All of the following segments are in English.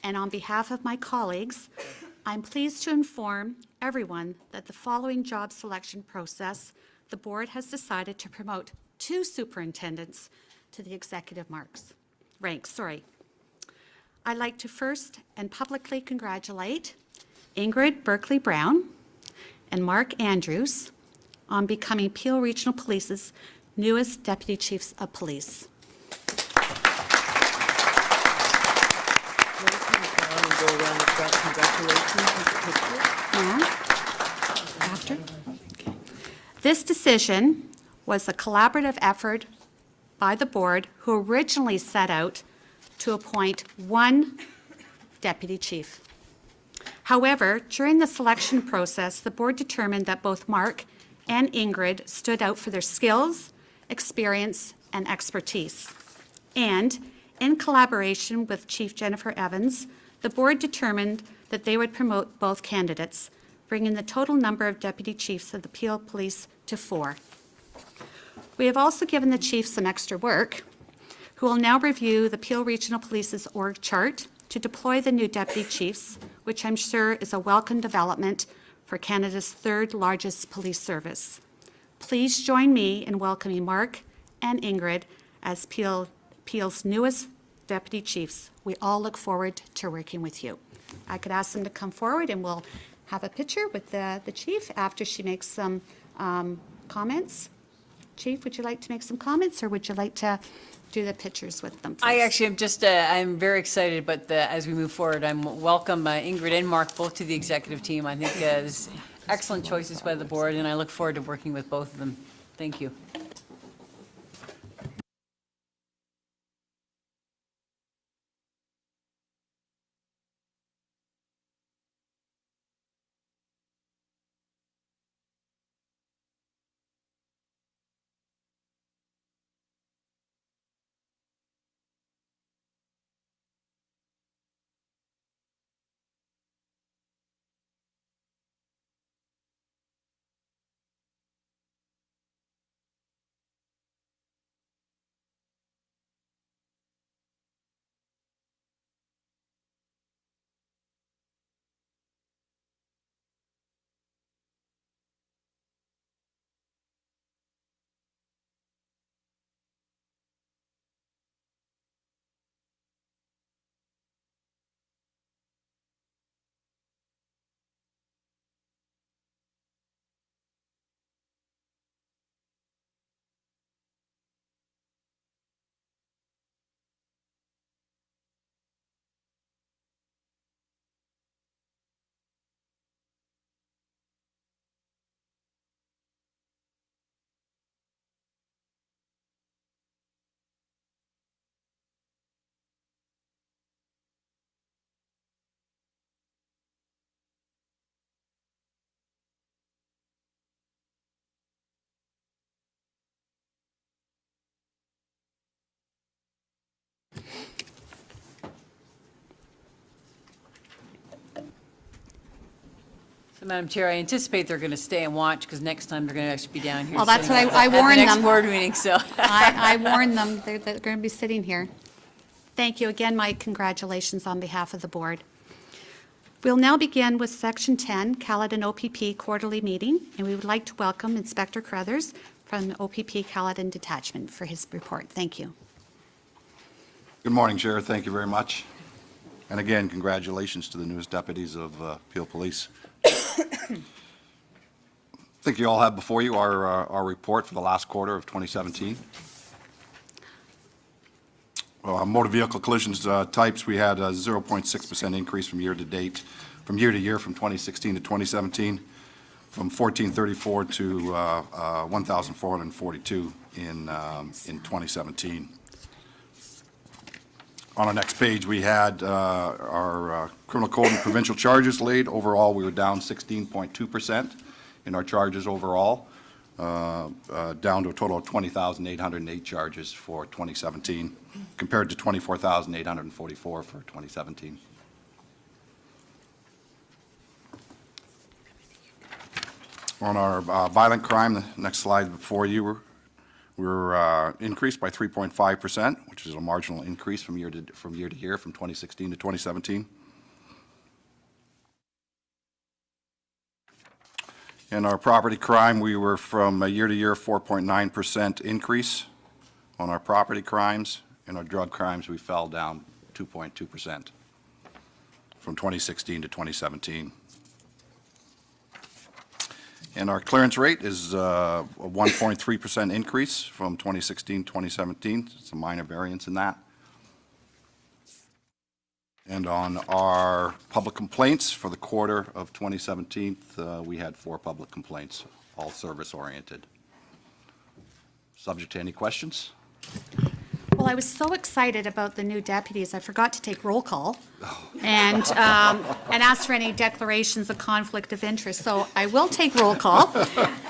and on behalf of my colleagues, I'm pleased to inform everyone that the following job selection process, the board has decided to promote 2 superintendents to the executive ranks. I'd like to first and publicly congratulate Ingrid Berkeley-Brown and Mark Andrews on becoming Peel Regional Police's newest Deputy Chiefs of Police. Go around the front, congratulations. And after. Okay. This decision was a collaborative effort by the board, who originally set out to appoint 1 deputy chief. However, during the selection process, the board determined that both Mark and Ingrid stood out for their skills, experience, and expertise. And in collaboration with Chief Jennifer Evans, the board determined that they would promote both candidates, bringing the total number of deputy chiefs of the Peel Police to 4. We have also given the chiefs some extra work, who will now review the Peel Regional Police's org chart to deploy the new deputy chiefs, which I'm sure is a welcome development for Canada's 3rd largest police service. Please join me in welcoming Mark and Ingrid as Peel's newest deputy chiefs. We all look forward to working with you. I could ask them to come forward and we'll have a picture with the chief after she makes some comments. Chief, would you like to make some comments, or would you like to do the pictures with them? I actually am just, I'm very excited, but as we move forward, I'm welcome Ingrid and Mark both to the executive team. I think there's excellent choices by the board, and I look forward to working with both of them. Thank you. So, Madam Chair, I anticipate they're going to stay and watch, because next time they're going to actually be down here. Well, that's what sitting I at the warned next them. board meeting, so. I warned them they're going to be sitting here. Thank you again. My congratulations on behalf of the board. We'll now begin with Section 10, Khalid and OPP Quarterly Meeting, and we would like to welcome Inspector Carruthers from OPP Khalid and Detachment for his report. Thank you. Good morning, Chair. Thank you very much. And again, congratulations to the newest deputies of Peel Police. I think you all have before you our report for the last quarter of 2017. Motor vehicle collisions types, we had a 0.6% increase from year to year from 2016 to 2017, from 1,434 to 1,442 in 2017. On our next page, we had our criminal code and provincial charges laid. Overall, we were down 16.2% in our charges overall, down to a total of 20,808 charges for 2017, compared to 24,844 for 2017. On our violent crime, the next slide before you, We're increased by 3.5%, which is a marginal increase from year to year, from 2016 to 2017. In our property crime, we were from year to year 4.9% increase on our property crimes. In our drug crimes, we fell down 2.2% from 2016 to 2017. And our clearance rate is a 1.3% increase from 2016 to 2017. It's a minor variance in that. And on our public complaints for the quarter of 2017, we had 4 public complaints, all service-oriented. Subject to any questions? Well, I was so excited about the new deputies, I forgot to take roll call and ask for any declarations of conflict of interest. So I will take roll call,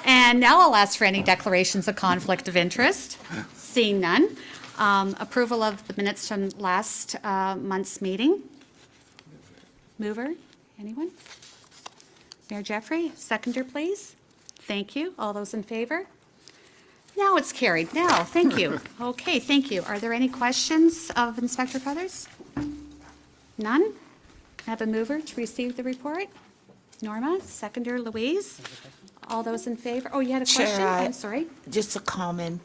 and now I'll ask for any declarations of conflict of interest. Seeing none. Approval of the minutes from last month's meeting. Mover, anyone? Mayor Jeffrey, seconder, please. Thank you. All those in favor? Now it's carried. Now, thank you. Okay, thank you. Are there any questions of Inspector Crothers? None? Can I have a mover to receive the report? Norma, seconder Louise. All those in favor? Oh, you had a question? Chair, I'm sorry. Just a comment.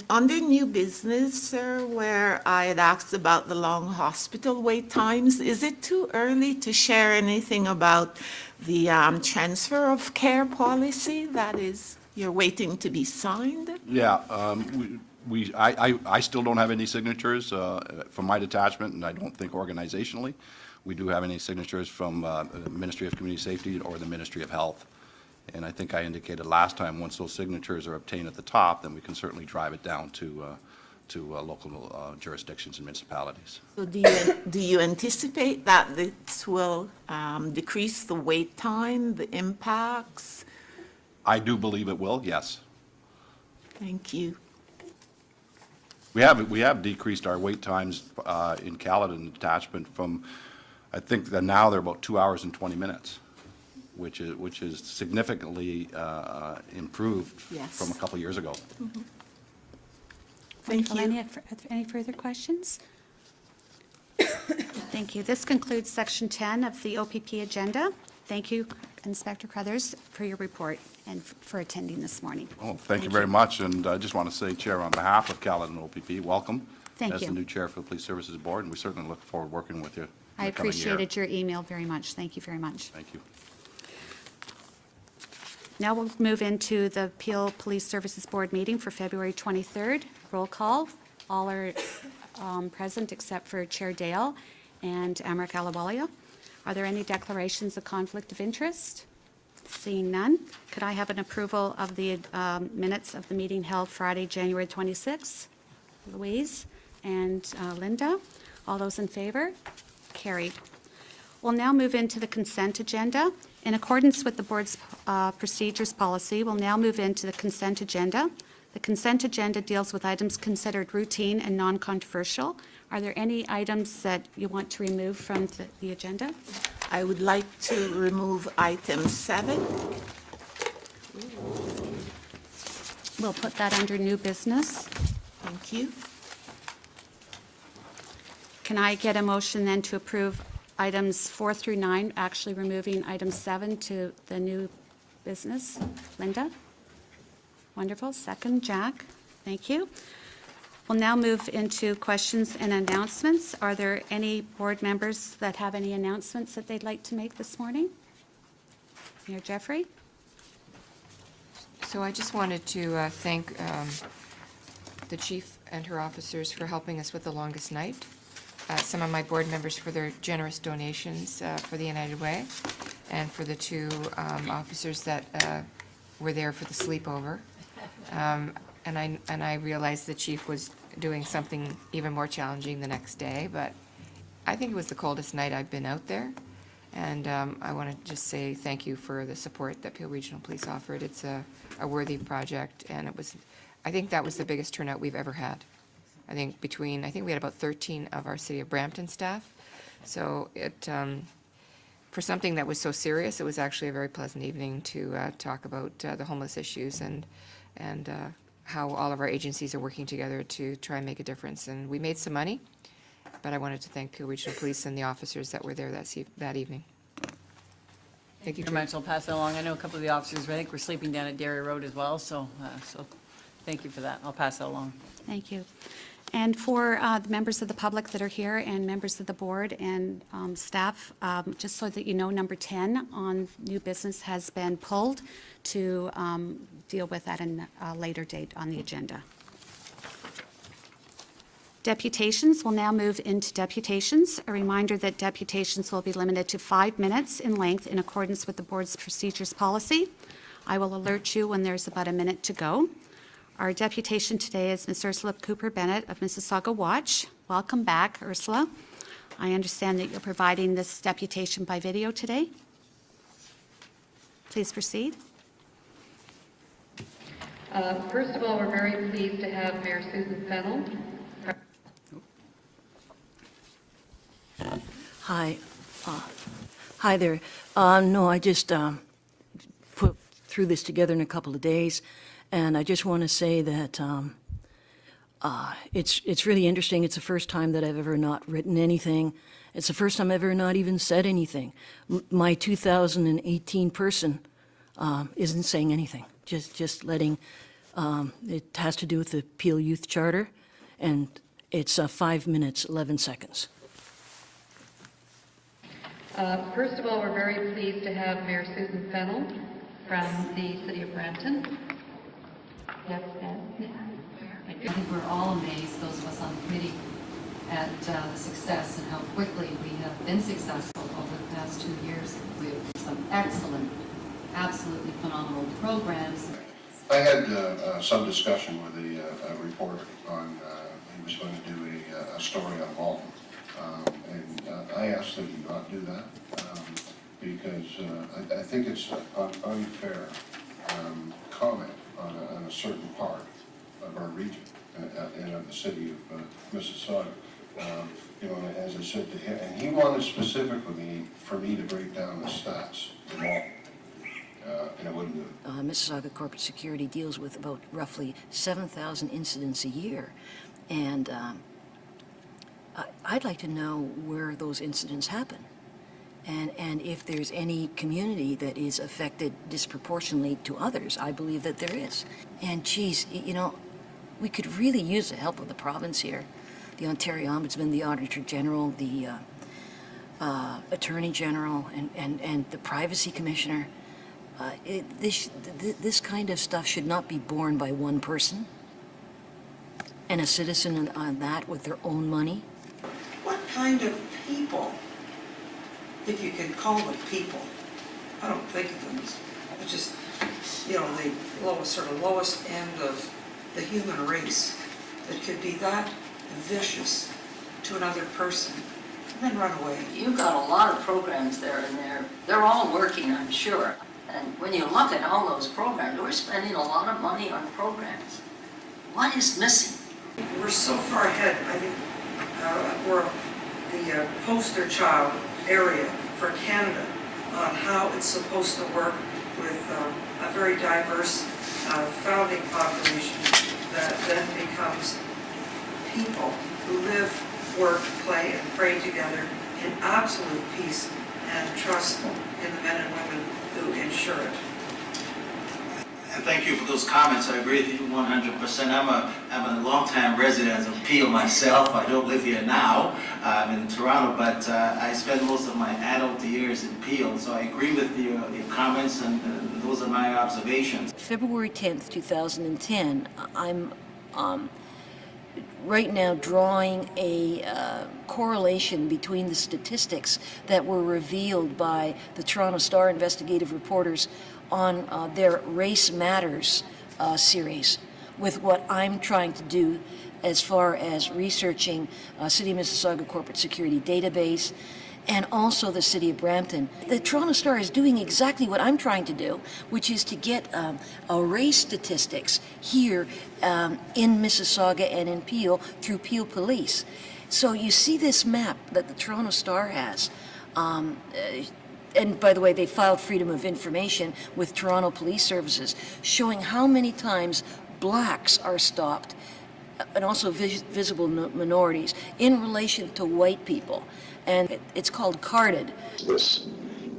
Under new business, sir, where I had asked about the long hospital wait times, is it too early to share anything about the transfer of care policy that is, you're waiting to be signed? Yeah, I still don't have any signatures from my detachment, and I don't think organizationally we do have any signatures from the Ministry of Community Safety or the Ministry of Health. And I think I indicated last time, once those signatures are obtained at the top, then we can certainly drive it down to local jurisdictions and municipalities. So do you anticipate that this will decrease the wait time, the impacts? I do believe it will, yes. Thank you. We have decreased our wait times in Caledon detachment from, I think that now they're about 2 hours and 20 minutes, which is significantly improved Yes. from a couple years ago. Thank Wonderful. you. Any further questions? Thank you. This concludes Section 10 of the OPP agenda. Thank you, Inspector Crothers, for your report and for attending this morning. Oh, thank you very much, and I just want to say, Chair, on behalf of Caledon OPP, welcome. Thank As you. the new Chair for the Police Services Board, and we certainly look forward to working with you in I the coming year. appreciated your email very much. Thank you very much. Thank you. Now we'll move into the Peel Police Services Board meeting for February 23rd. Roll call. All are present except for Chair Dale and Amrik Alawalia. Are there any declarations of conflict of interest? Seeing none, could I have an approval of the minutes of the meeting held Friday, January 26th? Louise and Linda, all those in favor? Carried. We'll now move into the consent agenda. In accordance with the board's procedures policy, we'll now move into the consent agenda. The consent agenda deals with items considered routine and non-controversial. Are there any items that you want to remove from the agenda? I would like to remove item 7. We'll put that under new business. Thank you. Can I get a motion then to approve items 4 through 9, actually removing item 7 to the new business? Linda? Wonderful. Second, Jack. Thank you. We'll now move into questions and announcements. Are there any board members that have any announcements that they'd like to make this morning? Mayor Jeffrey? So I just wanted to thank the chief and her officers for helping us with the longest night. Some of my board members for their generous donations for the United Way, and for the 2 officers that were there for the sleepover. And I realized the chief was doing something even more challenging the next day, but I think it was the coldest night I've been out there. And I want to just say thank you for the support that Peel Regional Police offered. It's a worthy project, and I think that was the biggest turnout we've ever had. I think we had about 13 of our City of Brampton staff. So for something that was so serious, it was actually a very pleasant evening to talk about the homeless issues. And and how all of our agencies are working together to try and make a difference. And we made some money, but I wanted to thank Peel Regional Police and the officers that were there that evening. Thank you, Very Chair. much. I'll pass that along. I know a couple of the officers, I think, were sleeping down at Dairy Road as well, so thank you for that. I'll pass that along. Thank you. And for the members of the public that are here and members of the board and staff, just so that you know, number 10 on new business has been pulled to deal with at a later date on the agenda. Deputations will now move into deputations. A reminder that deputations will be limited to 5 minutes in length in accordance with the board's procedures policy. I will alert you when there's about a minute to go. Our deputation today is Ms. Ursula Cooper-Bennett of Mississauga Watch. Welcome back, Ursula. I understand that you're providing this deputation by video today. Please proceed. First of all, we're very pleased to have Mayor Susan Fennell. Hi. Hi there. No, I just threw this together in a couple of days, and I just want to say that it's really interesting. It's the first time that I've ever not written anything. It's the first time I've ever not even said anything. My 2018 person isn't saying anything. Just letting. It has to do with the Peel Youth Charter, and it's 5 minutes, 11 seconds. First of all, we're very pleased to have Mayor Susan Fennell from the City of Brampton. Yes, Ed? I think we're all amazed, those of us on the committee, at the success and how quickly we have been successful over the past 2 years. We have some excellent, absolutely phenomenal programs. I had some discussion with a reporter on, he was going to do a story on Walton. And I asked him to not do that because I think it's an unfair comment on a certain part of our region and of the city of Mississauga. You know, as I said to him, and he wanted specifically for me to break down the stats for Walton. And I wouldn't do it. Mississauga Corporate Security deals with about roughly 7,000 incidents a year, and I'd like to know where those incidents happen, and if there's any community that is affected disproportionately to others. I believe that there is. And geez, you know, we could really use the help of the province here, the Ontario Ombudsman, the Auditor General, the Attorney General, and the Privacy Commissioner. This kind of stuff should not be borne by one person and a citizen on that with their own money. What kind of people, if you can call them people, I don't think of them as just, you know, the lowest end of the human race that could be that vicious to another person and then run away. You've got a lot of programs there, and they're all working, I'm sure. And when you look at all those programs, we're spending a lot of money on programs. What is missing? We're so far ahead. I think we're the poster child area for Canada on how it's supposed to work with a very diverse founding population that then becomes people who live, work, play, and pray together in absolute peace and trust in the men and women who ensure it. And thank you for those comments. I agree with you 100%. I'm a long-time resident of Peel myself. I don't live here now. I'm in Toronto, but I spent most of my adult years in Peel. So I agree with your comments, and those are my observations. February 10th, 2010, I'm right now drawing a correlation between the statistics that were revealed by the Toronto Star investigative reporters on their Race Matters series with what I'm trying to do as far as researching City of Mississauga Corporate Security Database and also the City of Brampton. The Toronto Star is doing exactly what I'm trying to do, which is to get race statistics here in Mississauga and in Peel through Peel Police. So you see this map that the Toronto Star has. and by the way, they filed freedom of information with Toronto Police Services, showing how many times blacks are stopped, and also visible minorities, in relation to white people. And it's called carded. This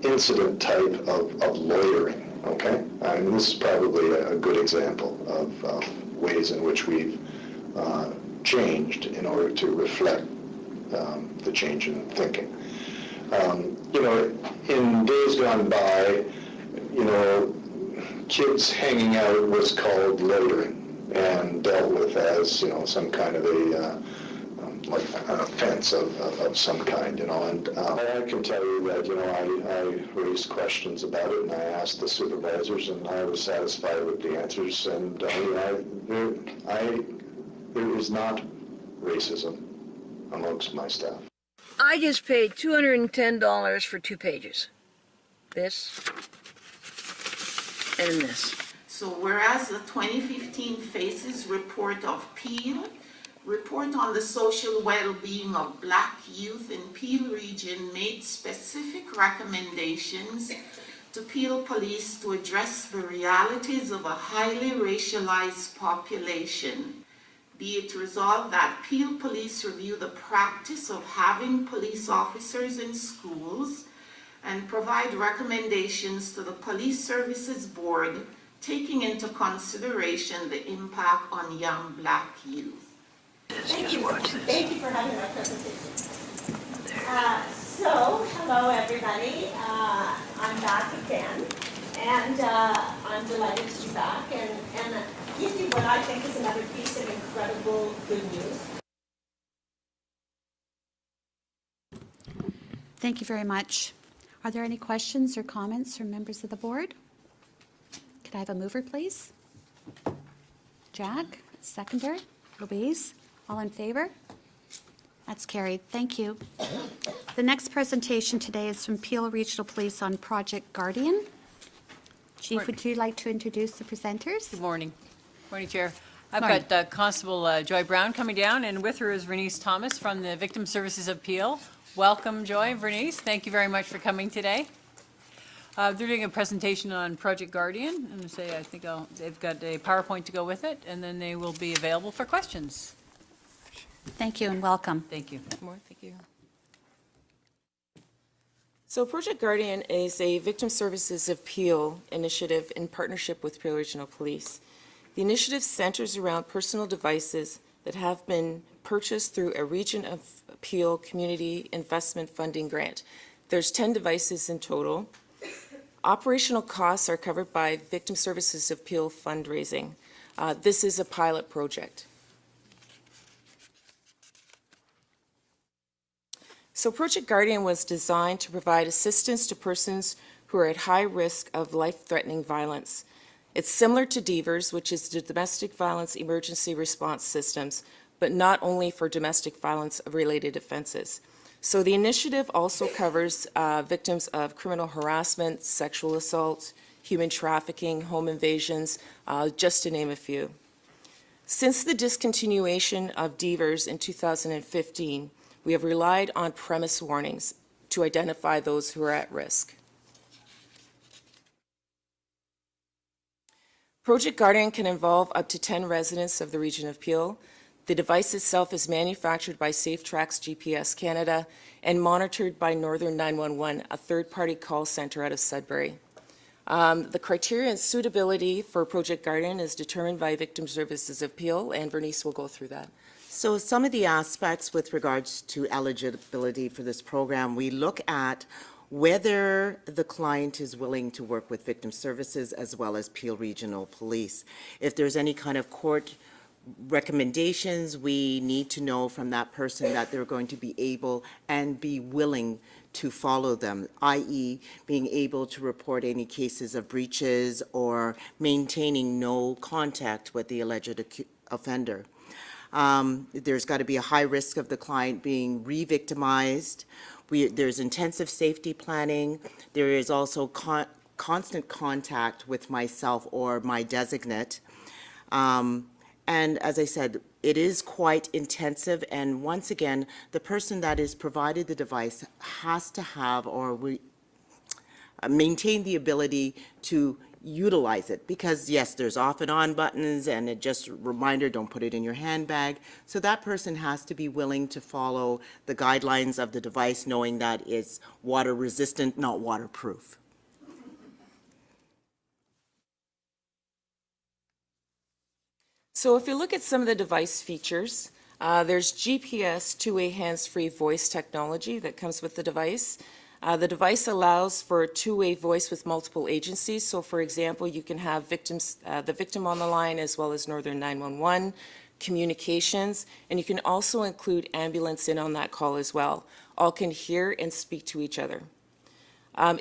incident type of loitering, okay? And this is probably a good example of ways in which we've changed in order to reflect the change in thinking. You know, in days gone by, you know, kids hanging out was called loitering and dealt with as, you know, some kind of a, like an offense of some kind, you know. And I can tell you that, you know, I raised questions about it, and I asked the supervisors, and I was satisfied with the answers. And, you know, there is not racism amongst my staff. I just paid $210 for 2 pages. This and this. So whereas the 2015 FACES report of Peel, report on the social well-being of Black youth in Peel region made specific recommendations to Peel Police to address the realities of a highly racialized population. Be it resolved that Peel Police review the practice of having police officers in schools and provide recommendations to the Police Services Board, taking into consideration the impact on young Black youth. Thank you for having my presentation. So, hello everybody. I'm back again, and I'm delighted to be back and give you what I think is another piece of incredible good news. Thank you very much. Are there any questions or comments from members of the board? Could I have a mover, please? Jack, seconder, Louise, all in favor? That's carried. Thank you. The next presentation today is from Peel Regional Police on Project Guardian. Chief, would you like to introduce the presenters? Good morning. Morning, Chair. I've Morning. got Constable Joy Brown coming down, and with her is Vernice Thomas from the Victim Services of Peel. Welcome, Joy. Vernice, thank you very much for coming today. They're doing a presentation on Project Guardian, and I think they've got a PowerPoint to go with it, and then they will be available for questions. Thank you and welcome. Thank you. More, thank you. So Project Guardian is a Victim Services of Peel initiative in partnership with Peel Regional Police. The initiative centers around personal devices that have been purchased through a Region of Peel Community Investment Funding Grant. There's 10 devices in total. Operational costs are covered by Victim Services of Peel fundraising. This is a pilot project. So Project Guardian was designed to provide assistance to persons who are at high risk of life-threatening violence. It's similar to DVERS, which is the Domestic Violence Emergency Response Systems, but not only for domestic violence-related offenses. So the initiative also covers victims of criminal harassment, sexual assault, human trafficking, home invasions, just to name a few. Since the discontinuation of DVERS in 2015, we have relied on premise warnings to identify those who are at risk. Project Guardian can involve up to 10 residents of the Region of Peel. The device itself is manufactured by SafeTracks GPS Canada and monitored by Northern 911, a third-party call center out of Sudbury. The criteria and suitability for Project Guardian is determined by Victim Services of Peel, and Vernice will go through that. So some of the aspects with regards to eligibility for this program, we look at whether the client is willing to work with Victim Services as well as Peel Regional Police. If there's any kind of court recommendations, we need to know from that person that they're going to be able and be willing to follow them, i.e. being able to report any cases of breaches or maintaining no contact with the alleged offender. There's got to be a high risk of the client being re-victimized. There's intensive safety planning. There is also constant contact with myself or my designate. And as I said, it is quite intensive. And once again, the person that is provided the device has to have, or maintain the ability to utilize it, because yes, there's off and on buttons, and it just reminder, don't put it in your handbag. So that person has to be willing to follow the guidelines of the device, knowing that it's water resistant, not waterproof. So if you look at some of the device features, there's GPS two-way hands-free voice technology that comes with the device. The device allows for a two-way voice with multiple agencies. So for example, you can have the victim on the line as well as Northern 911, communications, and you can also include ambulance in on that call as well. All can hear and speak to each other.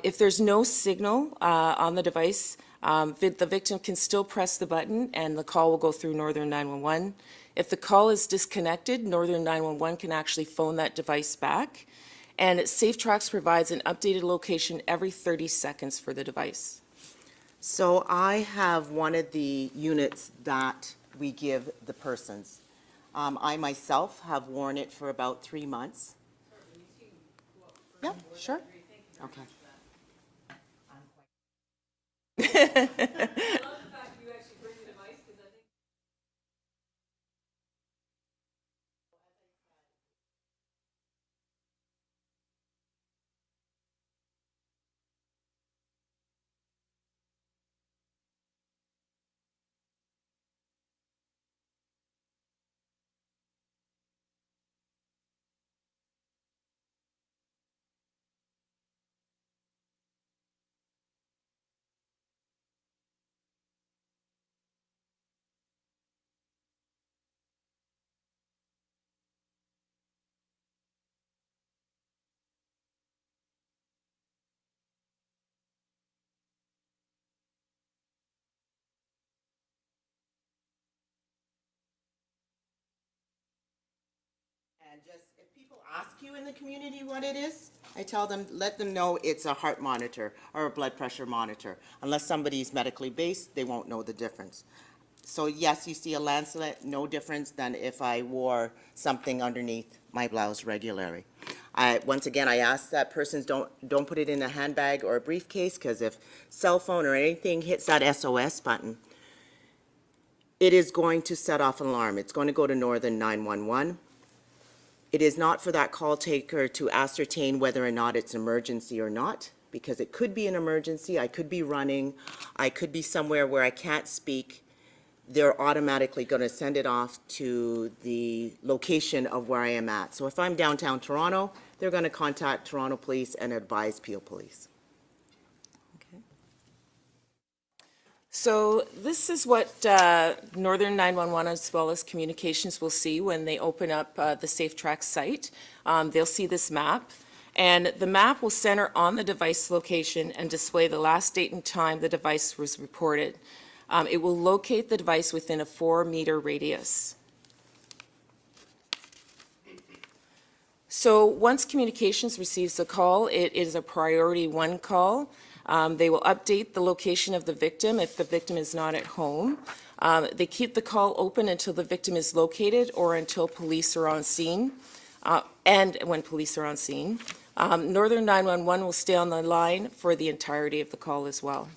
If there's no signal on the device, the victim can still press the button and the call will go through Northern 911. If the call is disconnected, Northern 911 can actually phone that device back. And SafeTracks provides an updated location every 30 seconds for the device. So I have one of the units that we give the persons. I myself have worn it for about 3 months. Yep, sure. Okay. And just, if people ask you in the community what it is, I tell them, let them know it's a heart monitor or a blood pressure monitor. Unless somebody's medically based, they won't know the difference. So yes, you see a Lancelet, no difference than if I wore something underneath my blouse regularly. Once again, I ask that persons don't put it in a handbag or a briefcase, because if cell phone or anything hits that SOS button, it is going to set off an alarm. It's going to go to Northern 911. It is not for that call taker to ascertain whether or not it's an emergency or not, because it could be an emergency. I could be running. I could be somewhere where I can't speak. They're automatically going to send it off to the location of where I am at. So if I'm downtown Toronto, they're going to contact Toronto Police and advise Peel Police. Okay. So this is what Northern 911 as well as communications will see when they open up the SafeTracks site. They'll see this map, and the map will center on the device location and display the last date and time the device was reported. It will locate the device within a 4-meter radius. So once communications receives a call, it is a priority 1 call. They will update the location of the victim if the victim is not at home. They keep the call open until the victim is located or until police are on scene, and when police are on scene. Northern 911 will stay on the line for the entirety of the call as well.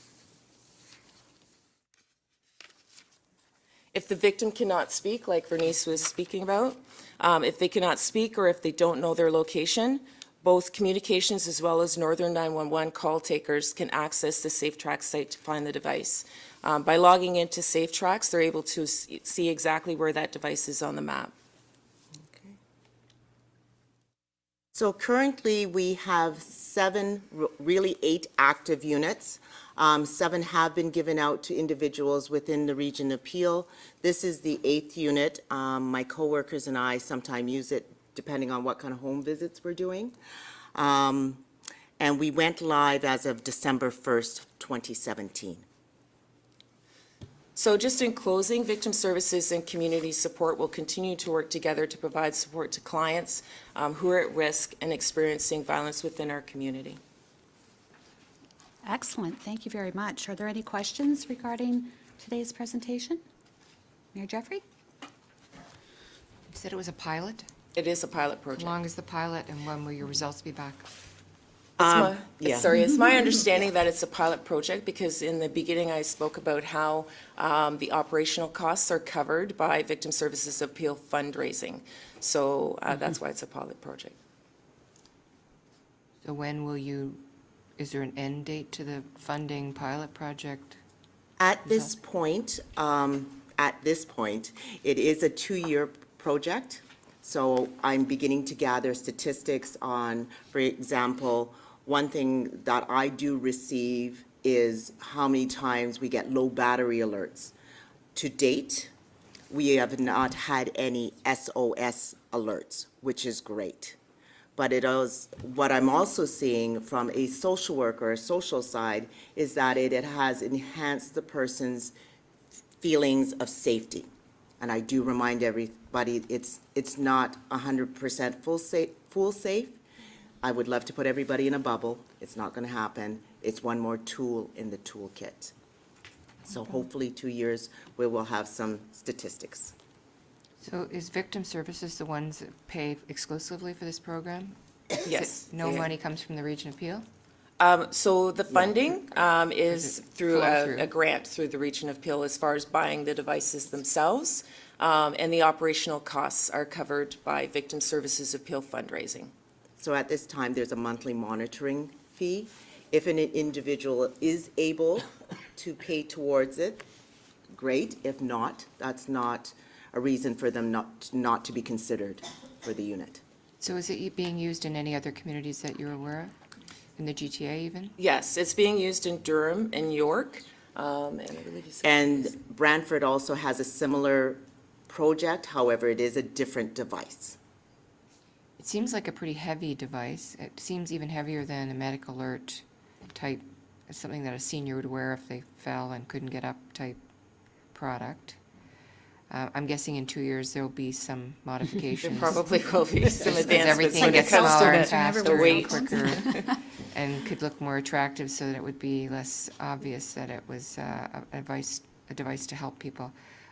If the victim cannot speak, like Vernice was speaking about, if they cannot speak or if they don't know their location, both communications as well as Northern 911 call takers can access the SafeTracks site to find the device. By logging into SafeTracks, they're able to see exactly where that device is on the map. Okay. So currently we have 7, really 8 active units. 7 have been given out to individuals within the region of Peel. This is the 8th unit. My coworkers and I sometimes use it depending on what kind of home visits we're doing. And we went live as of December 1st, 2017. So just in closing, Victim Services and Community Support will continue to work together to provide support to clients who are at risk and experiencing violence within our community. Excellent. Thank you very much. Are there any questions regarding today's presentation? Mayor Jeffrey? You said it was a pilot? It is a pilot project. How long is the pilot, and when will your results be back? Sorry, it's my understanding that it's a pilot project because in the beginning I spoke about how the operational costs are covered by Victim Services Appeal fundraising. So that's why it's a pilot project. So when will you, is there an end date to the funding pilot project? At this point, it is a 2-year project. So I'm beginning to gather statistics on, for example, one thing that I do receive is how many times we get low battery alerts. To date, we have not had any SOS alerts, which is great. But it is, what I'm also seeing from a social worker, social side, is that it has enhanced the person's feelings of safety. And I do remind everybody, it's not 100% full safe. I would love to put everybody in a bubble. It's not going to happen. It's one more tool in the toolkit. So hopefully 2 years, we will have some statistics. So is Victim Services the ones that pay exclusively for this program? Yes. No money comes from the Region Appeal? So the funding is through flow through? a grant through the Region of Peel as far as buying the devices themselves, and the operational costs are covered by Victim Services Appeal fundraising. So at this time, there's a monthly monitoring fee. If an individual is able to pay towards it, great. If not, that's not a reason for them not to be considered for the unit. So is it being used in any other communities that you're aware of? In the GTA even? Yes, it's being used in Durham and York, and I believe you said- And Brantford also has a similar project, however, it is a different device. It seems like a pretty heavy device. It seems even heavier than a medical alert type, something that a senior would wear if they fell and couldn't get up type product. I'm guessing in 2 years there'll be some There modifications. probably will be some As advancements everything when it gets comes smaller and to faster the and weight. quicker and could look more attractive so that it would be less obvious that it was a device to help people.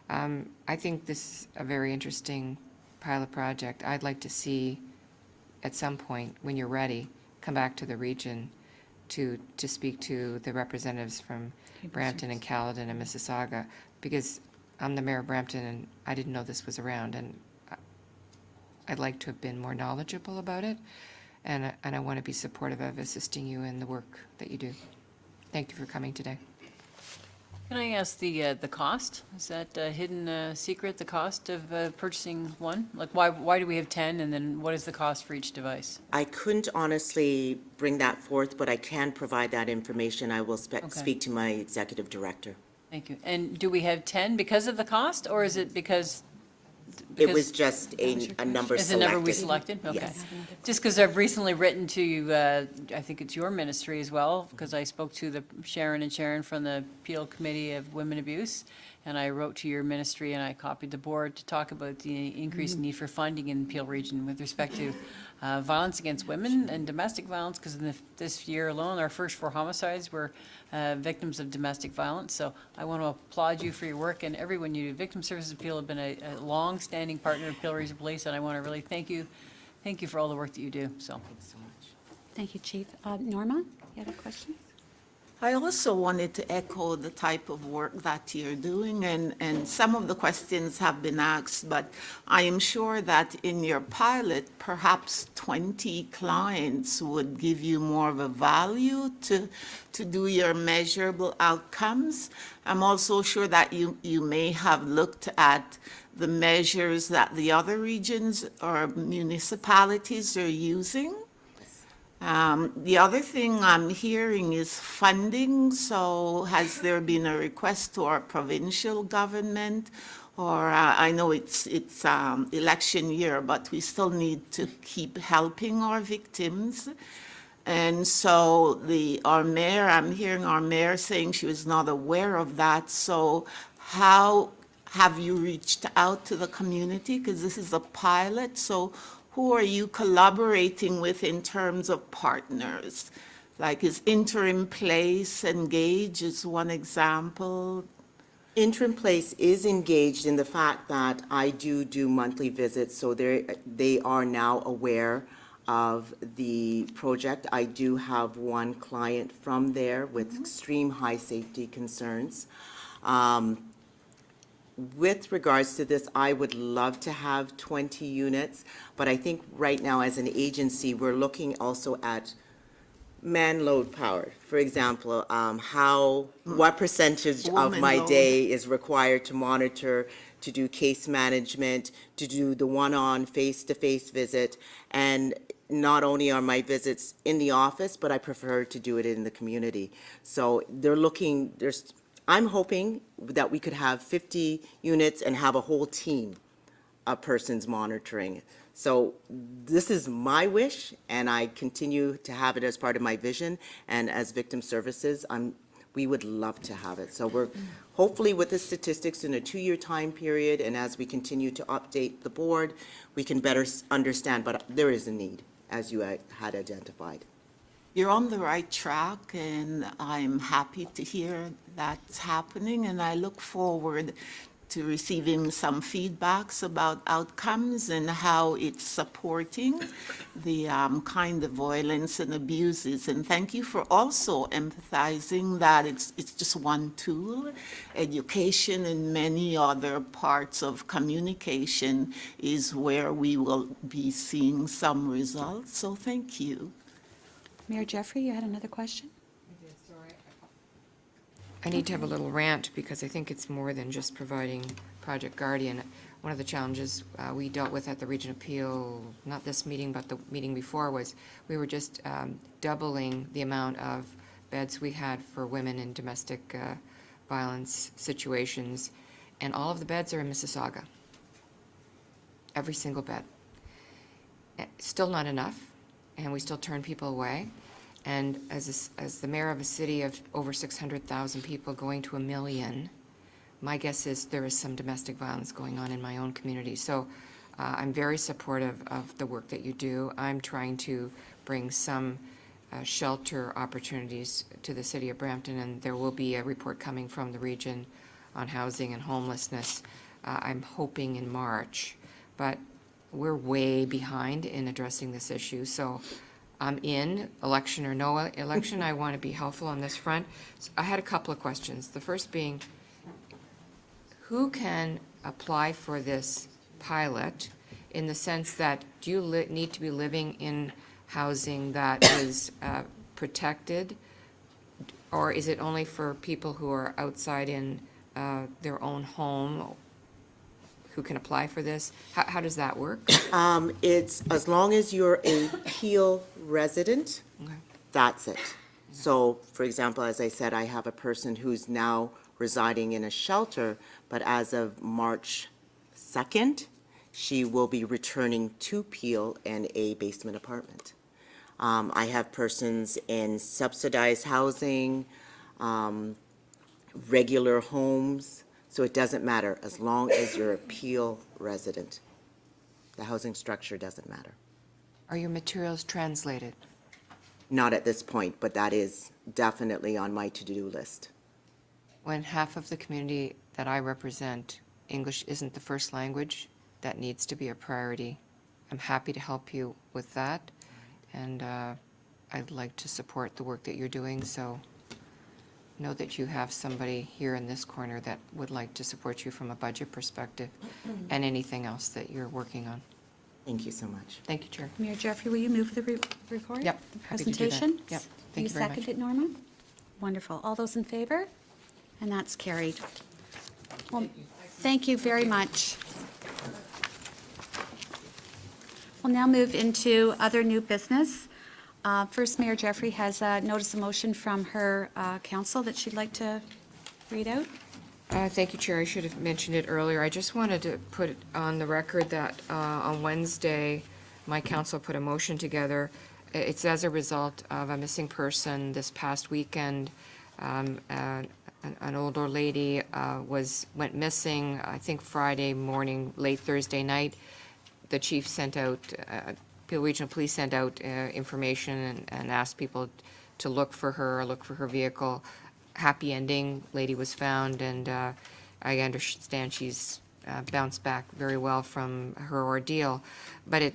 I think this is a very interesting pilot project. I'd like to see, at some point, when you're ready, come back to the region to speak to the representatives from Brampton and Khalid and Mississauga, because I'm the mayor of Brampton and I didn't know this was around, and I'd like to have been more knowledgeable about it, and I want to be supportive of assisting you in the work that you do. Thank you for coming today. Can I ask the cost? Is that a hidden secret, the cost of purchasing one? Like, why do we have 10, and then what is the cost for each device? I couldn't honestly bring that forth, but I can provide that information. I will speak to my executive director. Thank you. And do we have 10 because of the cost, or is it because? It was just a number selected. Is the number we selected? Okay. Yes. Just because I've recently written to, I think it's your ministry as well, because I spoke to the Sharon from the Peel Committee of Women Abuse, and I wrote to your ministry and I copied the board to talk about the increased need for funding in the Peel region with respect to violence against women and domestic violence, because in this year alone, our first 4 homicides were victims of domestic violence. So I want to applaud you for your work and everyone you do. Victim Services Appeal have been a long-standing partner of Peel Region Police, and I want to really thank you for all the work that you do, so. Thanks so much. Thank you, Chief. Norma, you have a question? I also wanted to echo the type of work that you're doing, and some of the questions have been asked, but I am sure that in your pilot, perhaps 20 clients would give you more of a value to do your measurable outcomes. I'm also sure that you may have looked at the measures that the other regions or municipalities are using. The other thing I'm hearing is funding. So has there been a request to our provincial government? Or I know it's election year, but we still need to keep helping our victims. And so our mayor, I'm hearing our mayor saying she was not aware of that. So how have you reached out to the community? Because this is a pilot. So who are you collaborating with in terms of partners? Like, is Interim Place engaged is one example? Interim Place is engaged in the fact that I do monthly visits, so they are now aware of the project. I do have one client from there with extreme high safety concerns. With regards to this, I would love to have 20 units, but I think right now as an agency, we're looking also at man load power. For example, what percentage of Woman my load. day is required to monitor, to do case management, to do the one-on face-to-face visit. And not only are my visits in the office, but I prefer to do it in the community. So I'm hoping that we could have 50 units and have a whole team of persons monitoring. So this is my wish, and I continue to have it as part of my vision. And as Victim Services, we would love to have it. So we're hopefully with the statistics in a 2-year time period, and as we continue to update the board, we can better understand. But there is a need, as you had identified. You're on the right track, and I'm happy to hear that's happening, and I look forward to receiving some feedbacks about outcomes and how it's supporting the kind of violence and abuses. And thank you for also empathizing that it's just one tool. Education and many other parts of communication is where we will be seeing some results. So thank you. Mayor Jeffrey, you had another question? I need to have a little rant because I think it's more than just providing Project Guardian. One of the challenges we dealt with at the Region Appeal, not this meeting, but the meeting before, was we were just doubling the amount of beds we had for women in domestic violence situations, and all of the beds are in Mississauga. Every single bed. Still not enough, and we still turn people away. And as the mayor of a city of over 600,000 people going to 1 million, my guess is there is some domestic violence going on in my own community. So I'm very supportive of the work that you do. I'm trying to bring some shelter opportunities to the city of Brampton, and there will be a report coming from the region on housing and homelessness. I'm hoping in March, but we're way behind in addressing this issue. So I'm in, election or no election, I want to be helpful on this front. So I had a couple of questions. The first being, who can apply for this pilot in the sense that do you need to be living in housing that is protected, or is it only for people who are outside in their own home who can apply for this? How does that work? It's as long as you're a Peel resident, that's it. So, for example, as I said, I have a person who's now residing in a shelter, but as of March 2nd, she will be returning to Peel in a basement apartment. I have persons in subsidized housing, regular homes, so it doesn't matter as long as you're a Peel resident. The housing structure doesn't matter. Are your materials translated? Not at this point, but that is definitely on my to-do list. When half of the community that I represent, English isn't the first language, that needs to be a priority. I'm happy to help you with that, and I'd like to support the work that you're doing, so know that you have somebody here in this corner that would like to support you from a budget perspective and anything else that you're working on. Thank you so much. Thank you, Chair. Mayor Jeffrey, will you move the report? Yep, The happy to do that. presentation? Yep, thank you very much. You second it, Norma? Wonderful. All those in favor? And that's carried. Well, thank you very much. We'll now move into other new business. First, Mayor Jeffrey has a notice of motion from her council that she'd like to read out. Thank you, Chair. I should have mentioned it earlier. I just wanted to put it on the record that on Wednesday, my council put a motion together. It's as a result of a missing person this past weekend. An older lady went missing, I think Friday morning, late Thursday night. The chief sent out, Peel Regional Police sent out information and asked people to look for her vehicle. Happy ending, lady was found, and I understand she's bounced back very well from her ordeal. But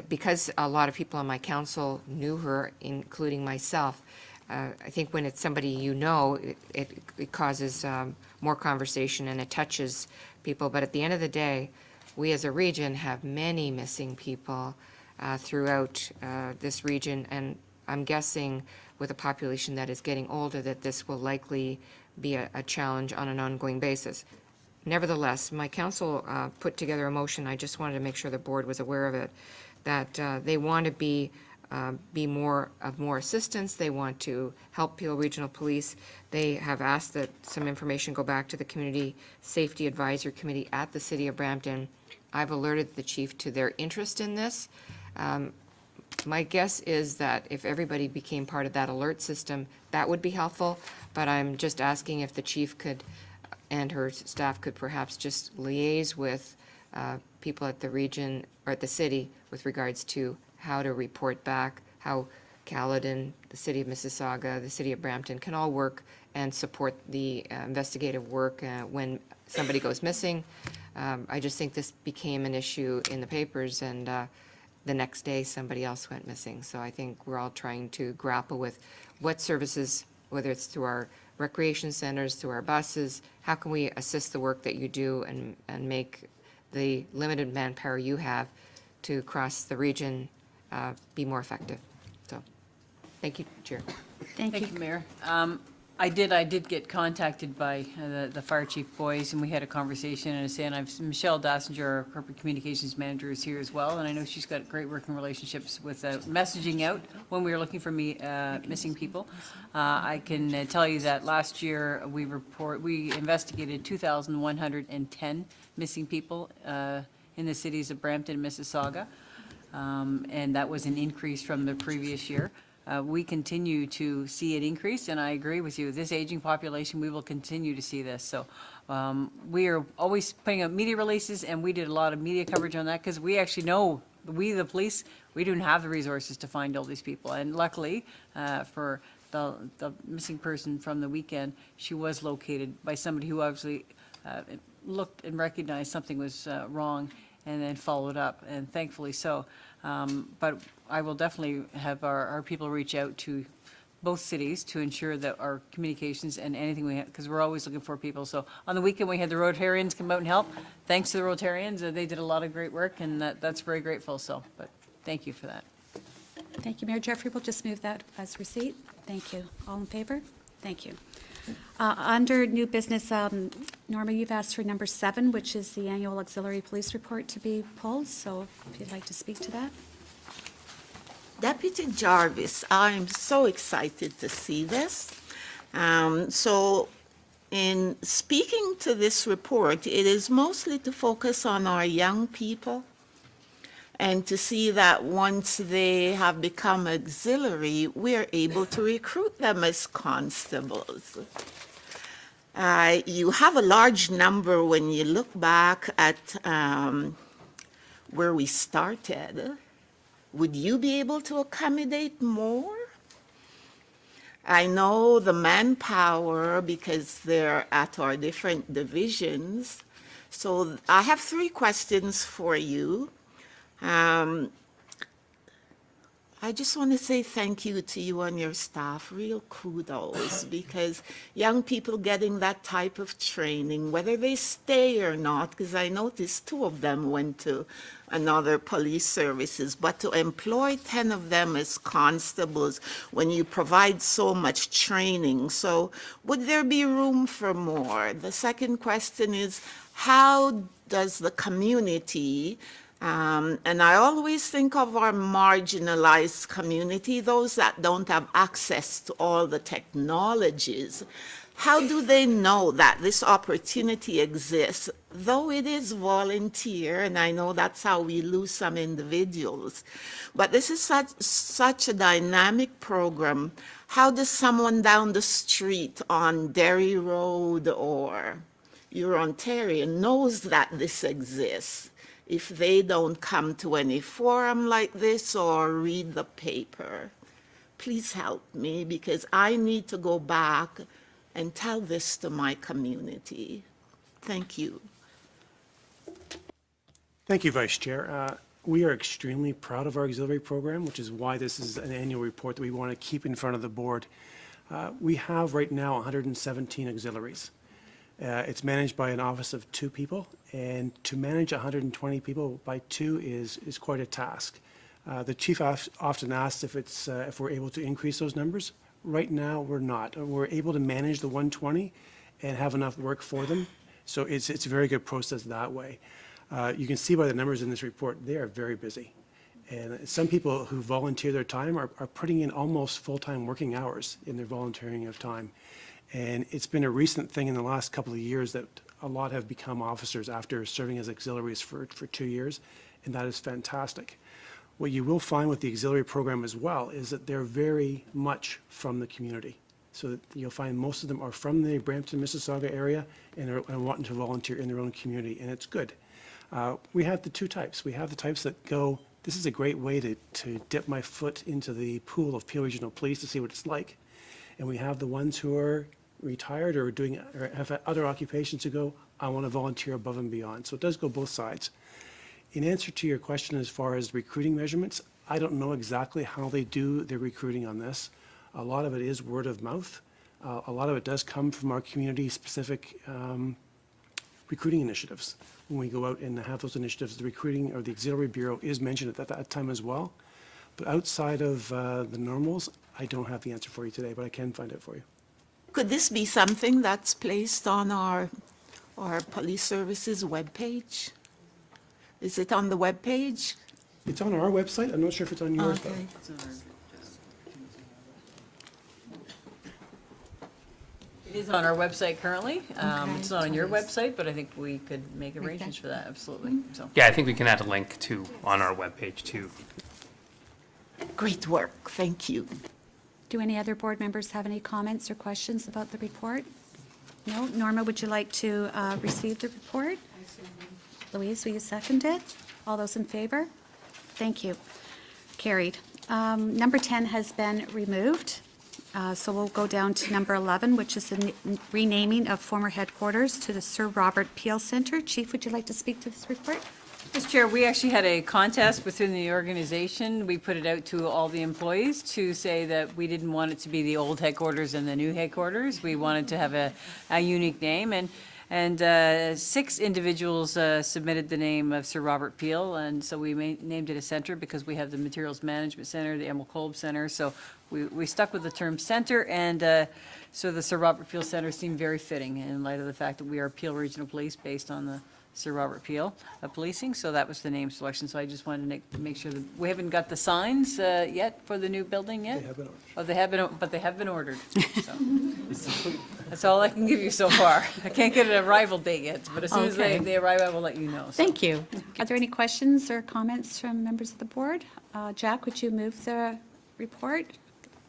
because a lot of people on my council knew her, including myself, I think when it's somebody you know, it causes more conversation and it touches people. But at the end of the day, we as a region have many missing people throughout this region, and I'm guessing with a population that is getting older that this will likely be a challenge on an ongoing basis. Nevertheless, my council put together a motion, I just wanted to make sure the board was aware of it, that they want to be more assistance, they want to help Peel Regional Police. They have asked that some information go back to the Community Safety Advisory Committee at the City of Brampton. I've alerted the chief to their interest in this. My guess is that if everybody became part of that alert system, that would be helpful, but I'm just asking if the chief could, and her staff could perhaps just liaise with people at the region, or at the city, with regards to how to report back, how Khalid and the City of Mississauga, the City of Brampton can all work and support the investigative work when somebody goes missing. I just think this became an issue in the papers, and the next day somebody else went missing. So I think we're all trying to grapple with what services, whether it's through our recreation centers, through our buses, how can we assist the work that you do and make the limited manpower you have to cross the region be more effective. So, thank you, Chair. Thank you. Mayor. I did get contacted by the fire chief boys, and we had a conversation, and Michelle Dassinger, our corporate communications manager, is here as well, and I know she's got great working relationships with messaging out when we were looking for missing people. I can tell you that last year we investigated 2,110 missing people in the cities of Brampton and Mississauga, and that was an increase from the previous year. We continue to see an increase, and I agree with you. This aging population, we will continue to see this. So we are always putting out media releases, and we did a lot of media coverage on that because we actually know, we, the police, we don't have the resources to find all these people. And luckily, for the missing person from the weekend, she was located by somebody who obviously looked and recognized something was wrong and then followed up, and thankfully so. But I will definitely have our people reach out to both cities to ensure that our communications and anything we have, because we're always looking for people. So on the weekend, we had the Rotarians come out and help. Thanks to the Rotarians, they did a lot of great work, and that's very grateful. So, but thank you for that. Thank you, Mayor Jeffrey. We'll just move that as receipt. Thank you. All in favor? Thank you. Under new business, Norma, you've asked for number 7, which is the annual auxiliary police report to be pulled. So if you'd like to speak to that. Deputy Jarvis, I'm so excited to see this. So in speaking to this report, it is mostly to focus on our young people and to see that once they have become auxiliary, we are able to recruit them as constables. You have a large number when you look back at where we started. Would you be able to accommodate more? I know the manpower because they're at our different divisions. So I have 3 questions for you. I just want to say thank you to you and your staff, real kudos, because young people getting that type of training, whether they stay or not, because I noticed 2 of them went to another police services, but to employ 10 of them as constables when you provide so much training. So would there be room for more? The second question is, how does the community and I always think of our marginalized community, those that don't have access to all the technologies. How do they know that this opportunity exists? Though it is volunteer, and I know that's how we lose some individuals, but this is such a dynamic program. How does someone down the street on Derry Road or your Ontario knows that this exists if they don't come to any forum like this or read the paper? Please help me, because I need to go back and tell this to my community. Thank you. Thank you, Vice Chair. We are extremely proud of our auxiliary program, which is why this is an annual report that we want to keep in front of the board. We have right now 117 auxiliaries. It's managed by an office of 2 people, and to manage 120 people by 2 is quite a task. The chief often asks if we're able to increase those numbers. Right now, we're not. We're able to manage the 120 and have enough work for them, so it's a very good process that way. You can see by the numbers in this report, they are very busy. And some people who volunteer their time are putting in almost full-time working hours in their volunteering of time. And it's been a recent thing in the last couple of years that a lot have become officers after serving as auxiliaries for 2 years, and that is fantastic. What you will find with the auxiliary program as well is that they're very much from the community. So that you'll find most of them are from the Brampton, Mississauga area and are wanting to volunteer in their own community, and it's good. We have the 2 types. We have the types that go, this is a great way to dip my foot into the pool of Peel Regional Police to see what it's like. And we have the ones who are retired or have other occupations who go, I want to volunteer above and beyond. So it does go both sides. In answer to your question as far as recruiting measurements, I don't know exactly how they do their recruiting on this. A lot of it is word of mouth. A lot of it does come from our community-specific recruiting initiatives. When we go out and have those initiatives, the recruiting or the auxiliary bureau is mentioned at that time as well. But outside of the normals, I don't have the answer for you today, but I can find it for you. Could this be something that's placed on our police services webpage? Is it on the webpage? It's on our website. I'm not sure if it's on yours, though. Okay. It is on our website currently. It's not on your Nice. website, but I think we could make arrangements for that, absolutely, so. Yeah, I think we can add a link to on our webpage too. Great work, thank you. Do any other board members have any comments or questions about the report? No? Norma, would you like to receive the report? Louise, will you second it? All those in favor? Thank you. Carried. Number 10 has been removed, so we'll go down to number 11, which is the renaming of former headquarters to the Sir Robert Peel Centre. Chief, would you like to speak to this report? Mr. Chair, we actually had a contest within the organization. We put it out to all the employees to say that we didn't want it to be the old headquarters and the new headquarters. We wanted to have a unique name, and 6 individuals submitted the name of Sir Robert Peel, and so we named it a center because we have the Materials Management Center, the Emil Kolb Center, so we stuck with the term center, and so the Sir Robert Peel Center seemed very fitting in light of the fact that we are Peel Regional Police based on the Sir Robert Peel Policing, so that was the name selection. So I just wanted to make sure that, we haven't got the signs yet for the new building yet? They have been ordered. Oh, they have been, but they have been ordered, so. That's all I can give you so far. I can't get an arrival date yet, but as soon as Okay. they arrive, I will let you know. so. Thank you. Are there any questions or comments from members of the board? Jack, would you move the report?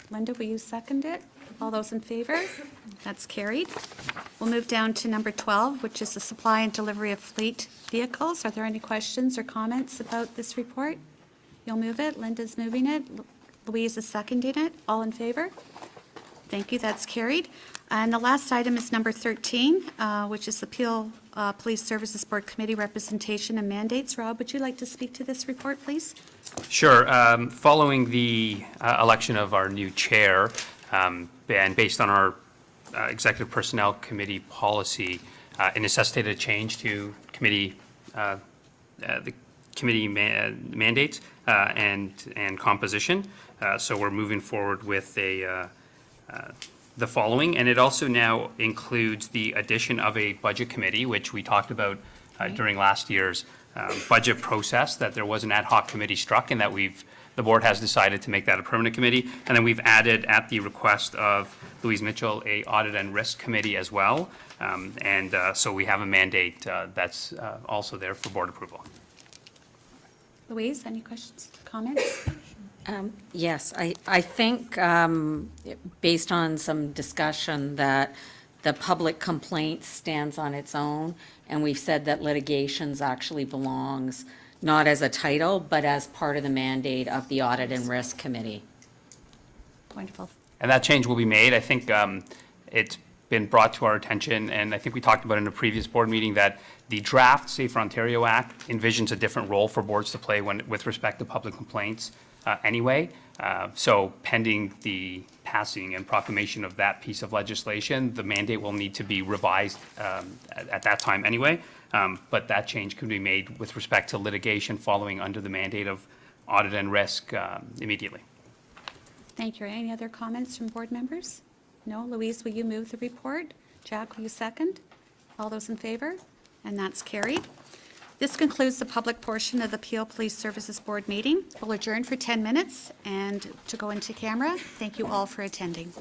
Linda, will you second it? All those in favor? That's carried. We'll move down to number 12, which is the supply and delivery of fleet vehicles. Are there any questions or comments about this report? You'll move it. Linda's moving it. Louise is seconding it. All in favor? Thank you. That's carried. And the last item is number 13, which is the Peel Police Services Board Committee representation and mandates. Rob, would you like to speak to this report, please? Sure. Following the election of our new chair, and based on our Executive Personnel Committee policy, it necessitated a change to committee, the committee mandates and composition. So we're moving forward with the following, and it also now includes the addition of a budget committee, which we talked about during last year's budget process, that there was an ad hoc committee struck, and that the board has decided to make that a permanent committee. And then we've added, at the request of Louise Mitchell, a audit and risk committee as well. So we have a mandate that's also there for board approval. Louise, any questions, comments? Yes, I think based on some discussion that the public complaint stands on its own, and we've said that litigations actually belongs not as a title, but as part of the mandate of the Audit and Risk Committee. Wonderful. And that change will be made. I think been brought to our attention, and I think we talked about in a previous board meeting that the draft Safer Ontario Act envisions a different role for boards to play with respect to public complaints anyway. So pending the passing and proclamation of that piece of legislation, the mandate will need to be revised at that time anyway. But that change could be made with respect to litigation following under the mandate of audit and risk immediately. Thank you. Any other comments from board members? No? Louise, will you move the report? Jack, will you second? All those in favor? And that's carried. This concludes the public portion of the Peel Police Services Board meeting. We'll adjourn for 10 minutes and to go into camera. Thank you all for attending.